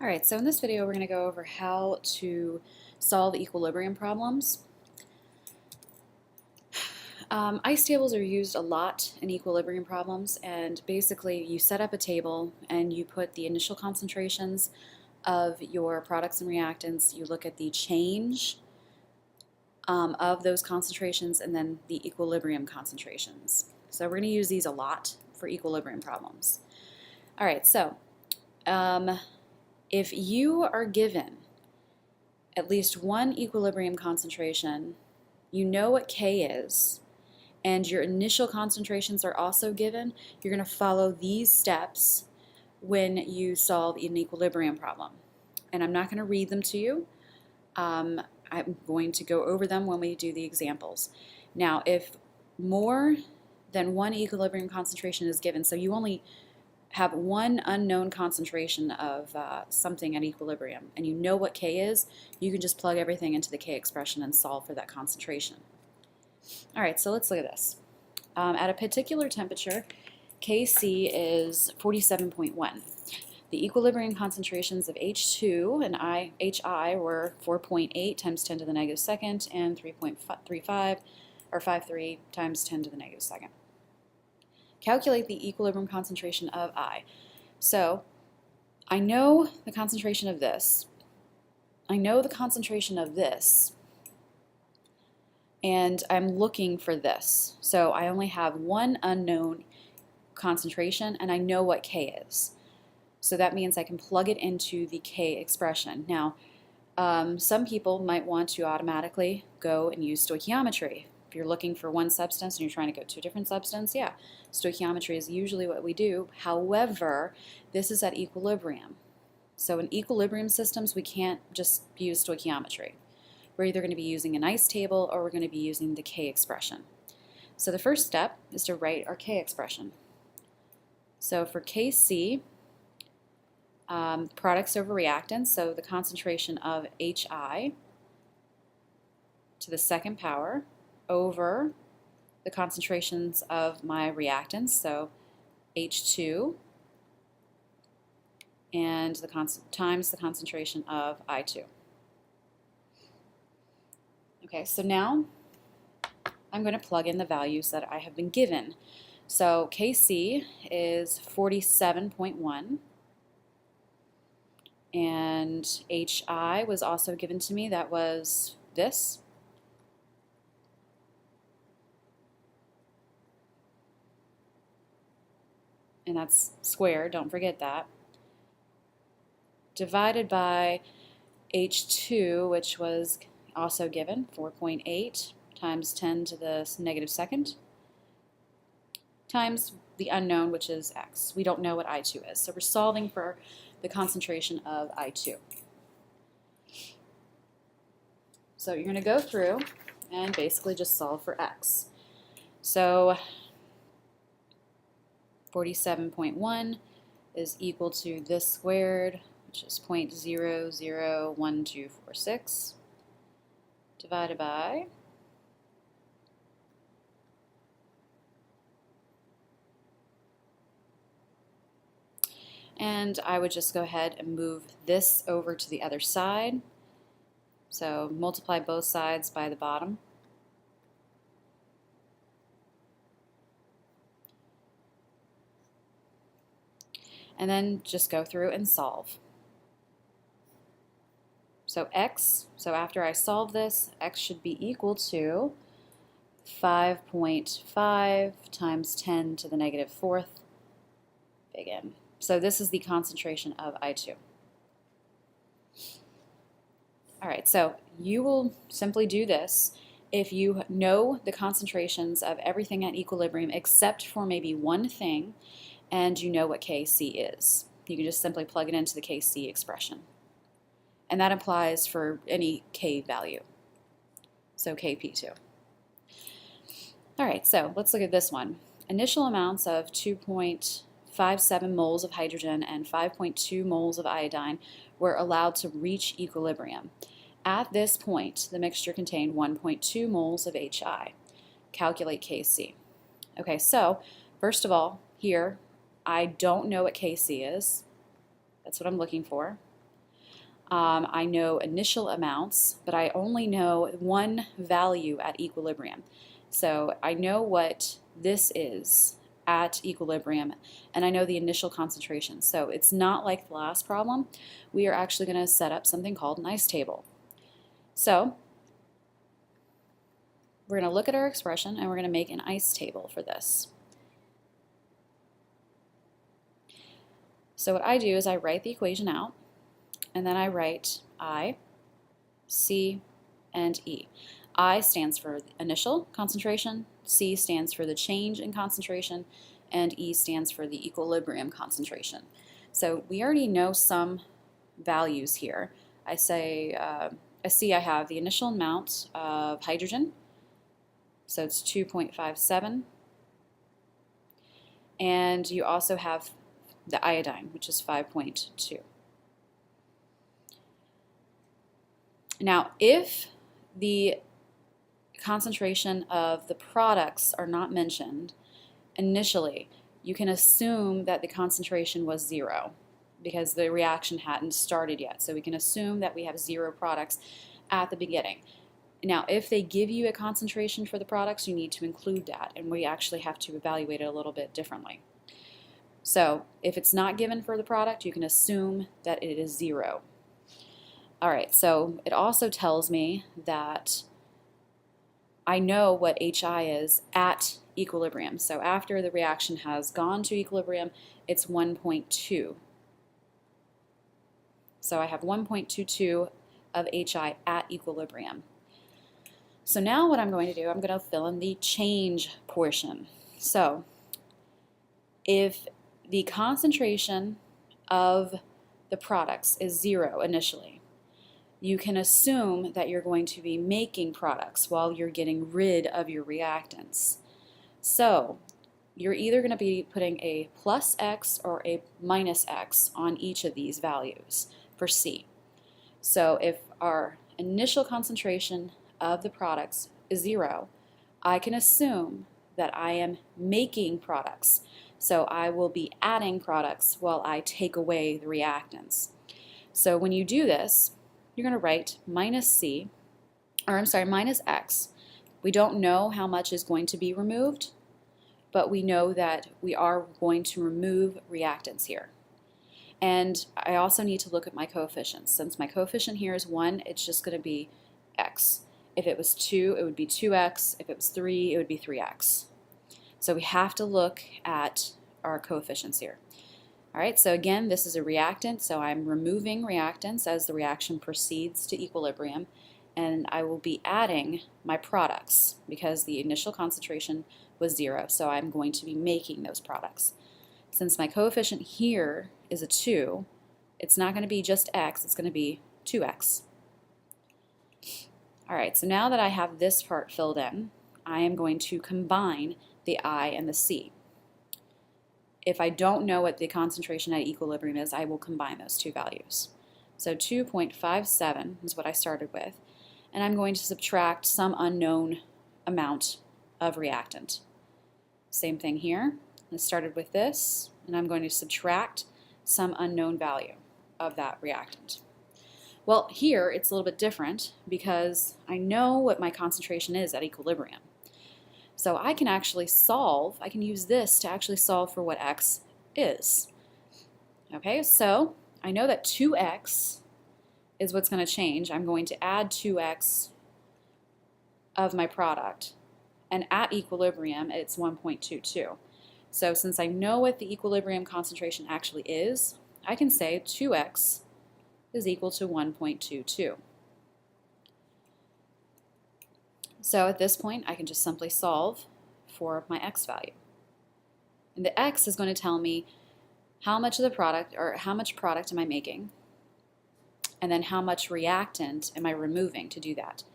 Alright, so in this video we're going to go over how to solve equilibrium problems. Ice tables are used a lot in equilibrium problems, and basically you set up a table and you put the initial concentrations of your products and reactants, you look at the change of those concentrations, and then the equilibrium concentrations. So we're going to use these a lot for equilibrium problems. Alright, so if you are given at least one equilibrium concentration, you know what K is, and your initial concentrations are also given, you're going to follow these steps when you solve an equilibrium problem. And I'm not going to read them to you. I'm going to go over them when we do the examples. Now, if more than one equilibrium concentration is given, so you only have one unknown concentration of something at equilibrium, and you know what K is, you can just plug everything into the K expression and solve for that concentration. Alright, so let's look at this. At a particular temperature, Kc is 47.1. The equilibrium concentrations of H2 and Hi were 4.8 times 10 to the negative second and 3.35 or 53 times 10 to the negative second. Calculate the equilibrium concentration of I. So I know the concentration of this. I know the concentration of this. And I'm looking for this. So I only have one unknown concentration, and I know what K is. So that means I can plug it into the K expression. Now, some people might want to automatically go and use stoichiometry. If you're looking for one substance and you're trying to go to a different substance, yeah, stoichiometry is usually what we do. However, this is at equilibrium. So in equilibrium systems, we can't just use stoichiometry. We're either going to be using an ice table or we're going to be using the K expression. So the first step is to write our K expression. So for Kc, products over reactants, so the concentration of Hi to the second power over the concentrations of my reactants, so H2 and times the concentration of I2. Okay, so now I'm going to plug in the values that I have been given. So Kc is 47.1, and Hi was also given to me, that was this. And that's squared, don't forget that. Divided by H2, which was also given, 4.8 times 10 to the negative second, times the unknown, which is x. We don't know what I2 is, so we're solving for the concentration of I2. So you're going to go through and basically just solve for x. So 47.1 is equal to this squared, which is 0.001246, divided by and I would just go ahead and move this over to the other side. So multiply both sides by the bottom. And then just go through and solve. So x, so after I solve this, x should be equal to 5.5 times 10 to the negative fourth, big N. So this is the concentration of I2. Alright, so you will simply do this if you know the concentrations of everything at equilibrium except for maybe one thing, and you know what Kc is. You can just simply plug it into the Kc expression. And that applies for any K value. So Kp2. Alright, so let's look at this one. Initial amounts of 2.57 moles of hydrogen and 5.2 moles of iodine were allowed to reach equilibrium. At this point, the mixture contained 1.2 moles of Hi. Calculate Kc. Okay, so first of all, here, I don't know what Kc is. That's what I'm looking for. I know initial amounts, but I only know one value at equilibrium. So I know what this is at equilibrium, and I know the initial concentration. So it's not like the last problem. We are actually going to set up something called an ice table. So we're going to look at our expression, and we're going to make an ice table for this. So what I do is I write the equation out, and then I write I, C, and E. I stands for initial concentration, C stands for the change in concentration, and E stands for the equilibrium concentration. So we already know some values here. I say, I see I have the initial amount of hydrogen, so it's 2.57, and you also have the iodine, which is 5.2. Now, if the concentration of the products are not mentioned initially, you can assume that the concentration was 0 because the reaction hadn't started yet. So we can assume that we have 0 products at the beginning. Now, if they give you a concentration for the products, you need to include that, and we actually have to evaluate it a little bit differently. So if it's not given for the product, you can assume that it is 0. All right, so it also tells me that I know what HI is at equilibrium. So after the reaction has gone to equilibrium, it's 1.2. So I have 1.22 of HI at equilibrium. So now what I'm going to do, I'm going to fill in the change portion. So if the concentration of the products is 0 initially, you can assume that you're going to be making products while you're getting rid of your reactants. So you're either going to be putting a plus X or a minus X on each of these values for C. So if our initial concentration of the products is 0, I can assume that I am making products. So I will be adding products while I take away the reactants. So when you do this, you're going to write minus X. We don't know how much is going to be removed, but we know that we are going to remove reactants here. And I also need to look at my coefficients. Since my coefficient here is 1, it's just going to be X. If it was 2, it would be 2X. If it was 3, it would be 3X. So we have to look at our coefficients here. All right, so again, this is a reactant, so I'm removing reactants as the reaction proceeds to equilibrium, and I will be adding my products because the initial concentration was 0, so I'm going to be making those products. Since my coefficient here is a 2, it's not going to be just X, it's going to be 2X. All right, so now that I have this part filled in, I am going to combine the I and the C. If I don't know what the concentration at equilibrium is, I will combine those two values. So 2.57 is what I started with, and I'm going to subtract some unknown amount of reactant. Same thing here. I started with this, and I'm going to subtract some unknown value of that reactant. Well, here it's a little bit different because I know what my concentration is at equilibrium. So I can actually solve, I can use this to actually solve for what X is. Okay, so I know that 2X is what's going to change. I'm going to add 2X of my product, and at equilibrium it's 1.22. So since I know what the equilibrium concentration actually is, I can say 2X is equal to 1.22. So at this point, I can just simply solve for my X value. And the X is going to tell me how much of the product, or how much product am I making, and then how much reactant am I removing to do that.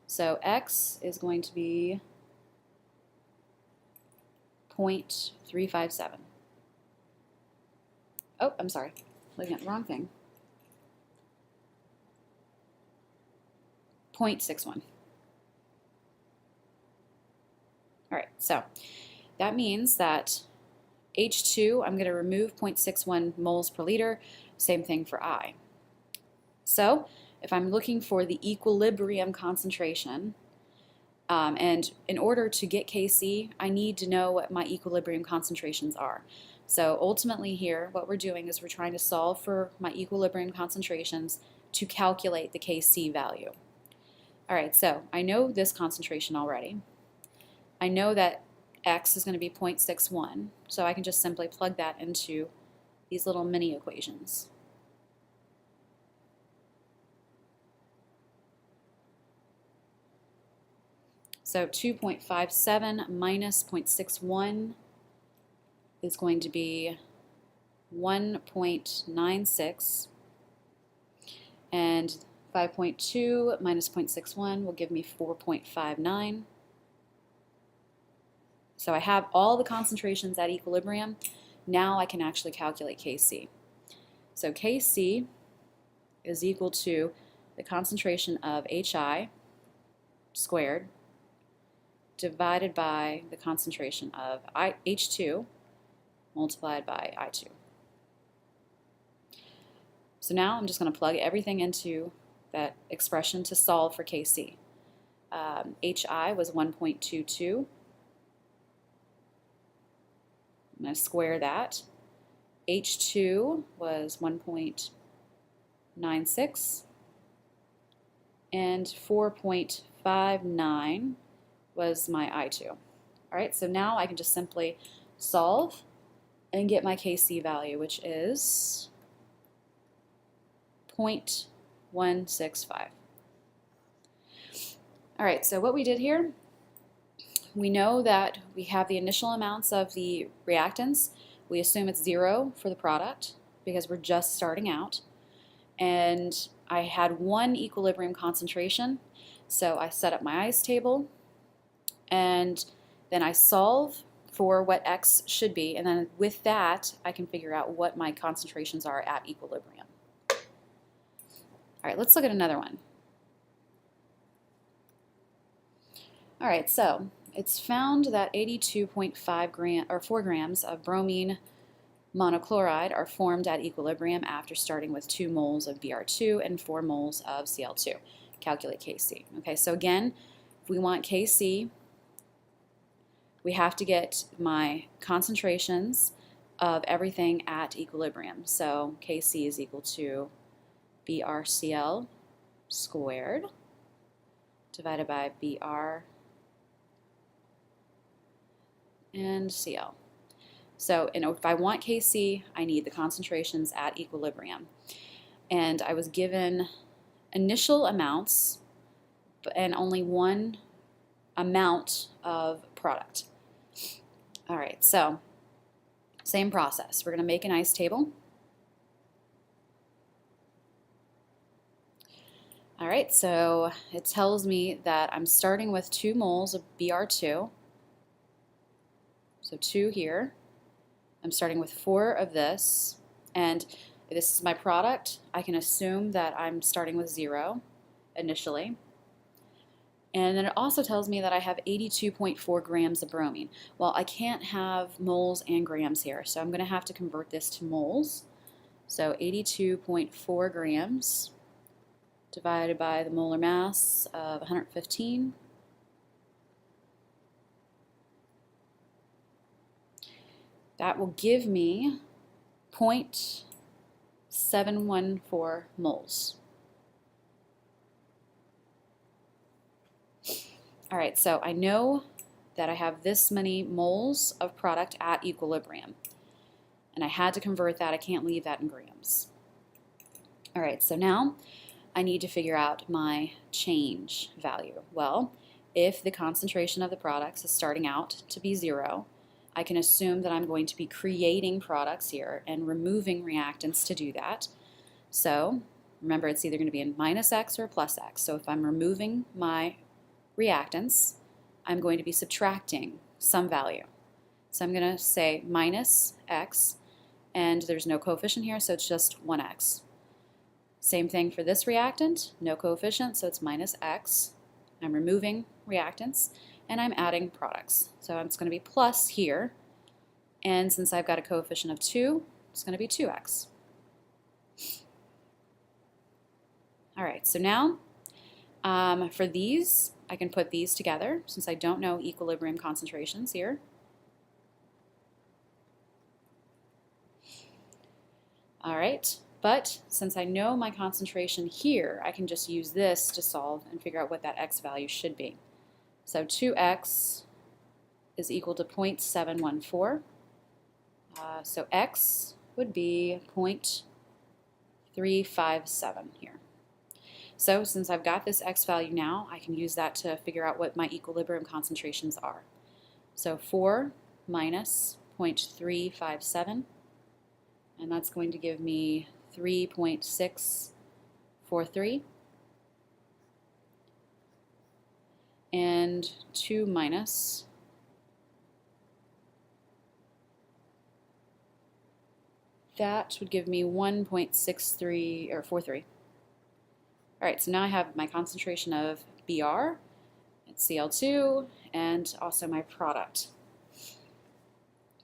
So X is going to be 0.357. Oh, I'm sorry, looking at the wrong thing. 0.61. All right, so that means that H2, I'm going to remove 0.61 moles per liter. Same thing for I. So if I'm looking for the equilibrium concentration, and in order to get Kc, I need to know what my equilibrium concentrations are. So ultimately here, what we're doing is we're trying to solve for my equilibrium concentrations to calculate the Kc value. All right, so I know this concentration already. I know that X is going to be 0.61, so I can just simply plug that into these little mini equations. So 2.57 minus 0.61 is going to be 1.96, and 5.2 minus 0.61 will give me 4.59. So I have all the concentrations at equilibrium. Now I can actually calculate Kc. So Kc is equal to the concentration of Hi squared divided by the concentration of H2 multiplied by I2. So now I'm just going to plug everything into that expression to solve for Kc. Hi was 1.22. I'm going to square that. H2 was 1.96, and 4.59 was my I2. All right, so now I can just simply solve and get my Kc value, which is 0.165. All right, so what we did here, we know that we have the initial amounts of the reactants. We assume it's 0 for the product because we're just starting out. And I had one equilibrium concentration, so I set up my ice table, and then I solve for what X should be, and then with that I can figure out what my concentrations are at equilibrium. All right, let's look at another one. All right, so it's found that 82.5 4 grams of bromine monochloride are formed at equilibrium after starting with 2 moles of Br2 and 4 moles of Cl2. Calculate Kc. Okay, so again, if we want Kc, we have to get my concentrations of everything at equilibrium. So Kc is equal to BrCl squared divided by Br and Cl. So if I want Kc, I need the concentrations at equilibrium. And I was given initial amounts and only one amount of product. All right, so same process. We're going to make an ice table. All right, so it tells me that I'm starting with 2 moles of Br2. So 2 here. I'm starting with 4 of this, and if this is my product, I can assume that I'm starting with 0 initially. And then it also tells me that I have 82.4 grams of bromine. Well, I can't have moles and grams here, so I'm going to have to convert this to moles. So 82.4 grams divided by the molar mass of 115. That will give me 0.714 moles. All right, so I know that I have this many moles of product at equilibrium, and I had to convert that. I can't leave that in grams. All right, so now I need to figure out my change value. Well, if the concentration of the products is starting out to be 0, I can assume that I'm going to be creating products here and removing reactants to do that. So remember, it's either going to be in minus X or plus X. So if I'm removing my reactants, I'm going to be subtracting some value. So I'm going to say minus X, and there's no coefficient here, so it's just 1X. Same thing for this reactant, no coefficient, so it's minus X. I'm removing reactants, and I'm adding products. So it's going to be plus here, and since I've got a coefficient of 2, it's going to be 2X. All right, so now for these, I can put these together since I don't know equilibrium concentrations here. All right, but since I know my concentration here, I can just use this to solve and figure out what that x value should be. So 2x is equal to 0.714. So x would be 0.357 here. So since I've got this x value now, I can use that to figure out what my equilibrium concentrations are. So 4 minus 0.357, and that's going to give me 3.643. And 2 minus that would give me 1.63 or 43. All right, so now I have my concentration of Br, it's Cl2, and also my product.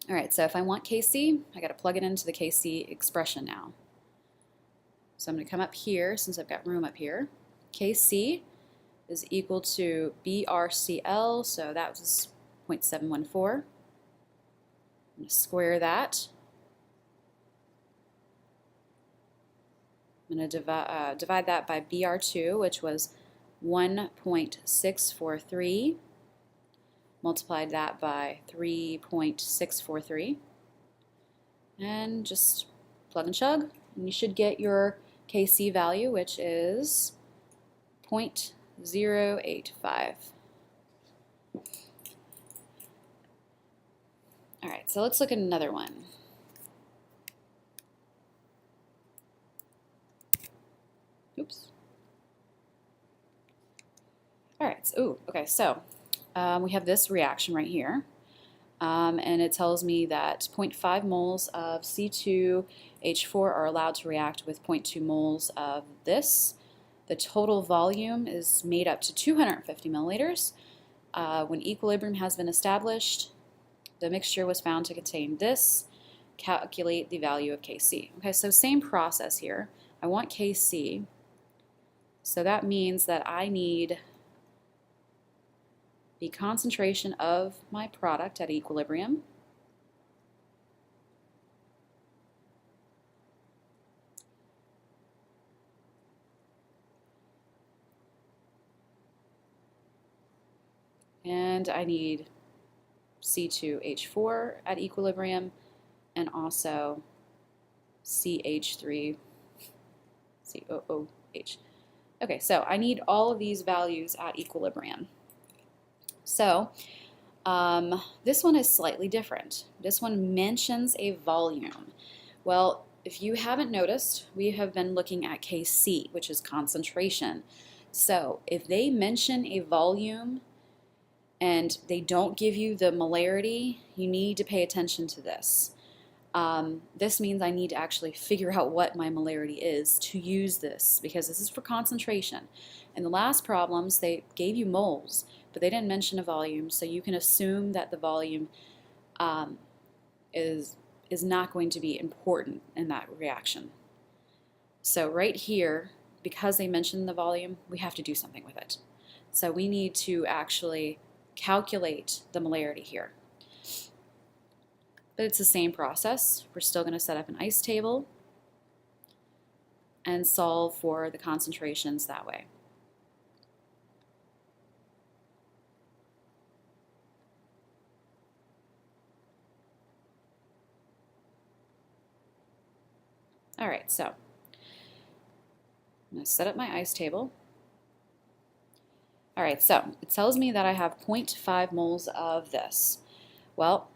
All right, so if I want Kc, I got to plug it into the Kc expression now. So I'm going to come up here, since I've got room up here. Kc is equal to BrCl, so that was 0.714. I'm going to square that. I'm going to divide that by Br2, which was 1.643. Multiplied that by 3.643. And just plug and chug. And you should get your Kc value, which is 0.085. All right, so let's look at another one. Oops. All right, so, so we have this reaction right here, and it tells me that 0.5 moles of C2H4 are allowed to react with 0.2 moles of this. The total volume is made up to 250 milliliters. When equilibrium has been established, the mixture was found to contain this. Calculate the value of Kc. Okay, so same process here. I want Kc. So that means that I need the concentration of my product at equilibrium. And I need C2H4 at equilibrium and also CH3COOH. Okay, so I need all of these values at equilibrium. So this one is slightly different. This one mentions a volume. Well, if you haven't noticed, we have been looking at Kc, which is concentration. So if they mention a volume and they don't give you the molarity, you need to pay attention to this. This means I need to actually figure out what my molarity is to use this, because this is for concentration. In the last problems, they gave you moles, but they didn't mention a volume, so you can assume that the volume is not going to be important in that reaction. So right here, because they mentioned the volume, we have to do something with it. So we need to actually calculate the molarity here. But it's the same process. We're still going to set up an ice table and solve for the concentrations that way. All right, so I'm going to set up my ice table. All right, so it tells me that I have 0.5 moles of this. Well,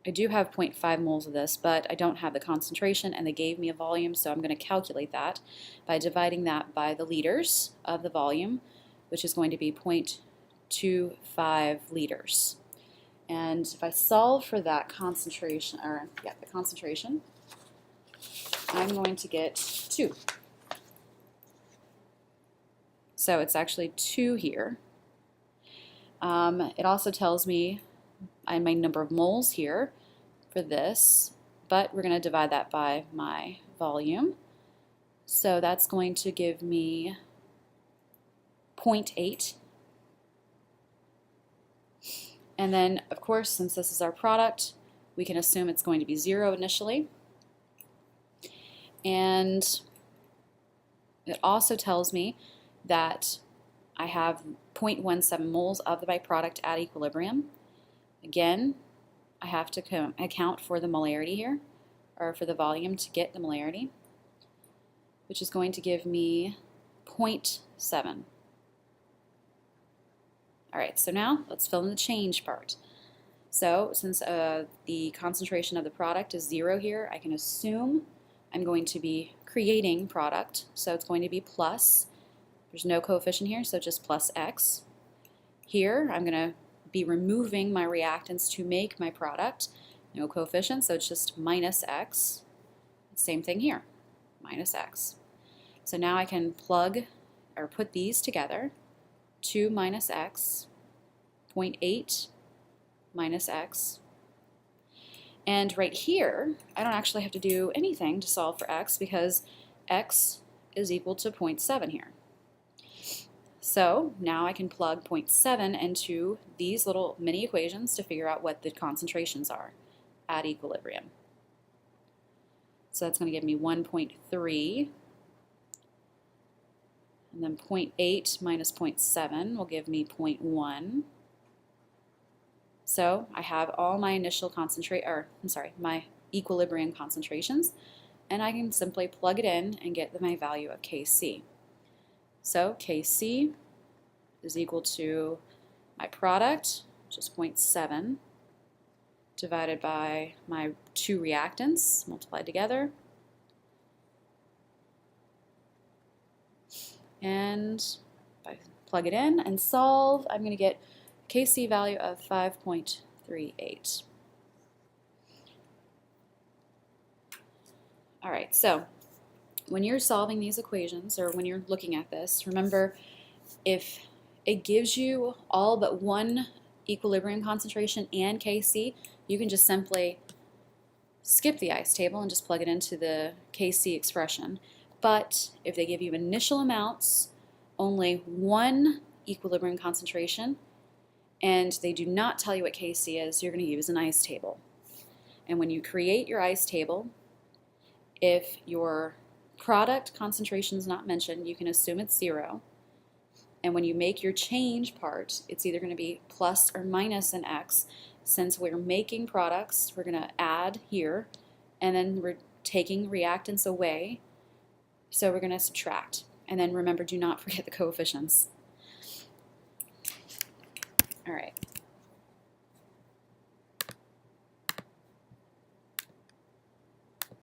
I do have 0.5 moles of this, but I don't have the concentration, and they gave me a volume, so I'm going to calculate that by dividing that by the liters of the volume, which is going to be 0.25 liters. And if I solve for that concentration, the concentration, I'm going to get 2. So it's actually 2 here. It also tells me my number of moles here for this, but we're going to divide that by my volume. So that's going to give me 0.8. And then, of course, since this is our product, we can assume it's going to be 0 initially. And it also tells me that I have 0.17 moles of the byproduct at equilibrium. Again, I have to account for the molarity here, or for the volume to get the molarity, which is going to give me 0.7. All right, so now let's fill in the change part. So since the concentration of the product is 0 here, I can assume I'm going to be creating product, so it's going to be plus. There's no coefficient here, so just plus x. Here, I'm going to be removing my reactants to make my product. No coefficient, so it's just minus x. Same thing here, minus x. So now I can plug or put these together. 2 minus x, 0.8 minus x. And right here, I don't actually have to do anything to solve for x because x is equal to 0.7 here. So now I can plug 0.7 into these little mini equations to figure out what the concentrations are at equilibrium. So that's going to give me 1.3. And then 0.8 minus 0.7 will give me 0.1. So I have all my initial my equilibrium concentrations, and I can simply plug it in and get my value of Kc. So Kc is equal to my product, which is 0.7, divided by my 2 reactants multiplied together. And if I plug it in and solve, I'm going to get a Kc value of 5.38. All right, so when you're solving these equations, or when you're looking at this, remember if it gives you all but one equilibrium concentration and Kc, you can just simply skip the ice table and just plug it into the Kc expression. But if they give you initial amounts, only one equilibrium concentration, and they do not tell you what Kc is, you're going to use an ice table. And when you create your ice table, if your product concentration is not mentioned, you can assume it's 0. And when you make your change part, it's either going to be plus or minus an x. Since we're making products, we're going to add here, and then we're taking reactants away. So we're going to subtract. And then remember, do not forget the coefficients. All right.